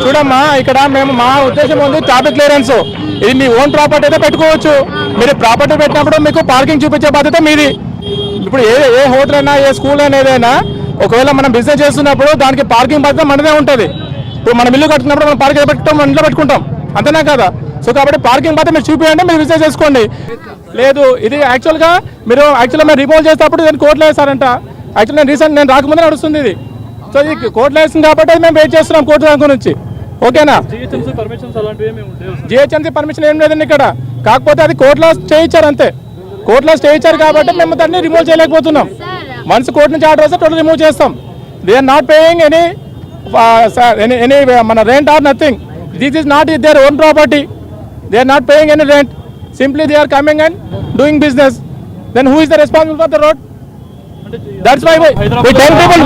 చూడమ్మా, ఇక్కడ మేము మా ఉద్దేశం ఉంది ట్రాఫిక్ క్లియరెన్స్. ఇది మీ ఓన్ ప్రాపర్టీ అయితే పెట్టుకోవచ్చు. మీరు ప్రాపర్టీ పెట్టినప్పుడు మీకు పార్కింగ్ చూపించే బాధ్యత మీది. ఇప్పుడు ఏ హోటల్ అయినా, ఏ స్కూల్ అయినా, ఏదైనా ఒకవేళ మనం బిజినెస్ చేస్తున్నప్పుడు దానికి పార్కింగ్ బాధ్యత మనదే ఉంటుంది. ఇప్పుడు మనం ఇల్లు కట్టుకున్నప్పుడు మనం పార్కింగ్ పెట్టుకుంటాం, మన ఇంట్లో పెట్టుకుంటాం, అంతేనా కదా? సో కాబట్టి పార్కింగ్ బాధ్యత మీరు చూపించండి, మీరు బిజినెస్ చేసుకోండి. లేదు, ఇది యాక్చువల్గా మేము రిమూవ్ చేసేటప్పుడు దాన్ని కోర్టులో వేస్తారంట. యాక్చువల్ నేను రాకముందే నడుస్తుంది ఇది. సో ఇది కోర్టులో వేస్తుంది కాబట్టి మేము వెయిట్ చేస్తున్నాం కోర్టు దాని నుంచి. ఓకేనా? జిహెచ్ఎంసీ పర్మిషన్ ఏం లేదండి ఇక్కడ. కాకపోతే అది కోర్టులో స్టే ఇచ్చారు అంతే. కోర్టులో స్టే ఇచ్చారు కాబట్టి మేము దాన్ని రిమూవ్ చేయలేకపోతున్నాం. వన్స్ కోర్టు నుంచి ఆర్డర్ వస్తే టోటల్ రిమూవ్ చేస్తాం. They are not paying any మన rent or nothing. This is not their own property. They are not paying any rent. Simply they are coming and doing business. Then who is the responsible for the road? That's why we tell people.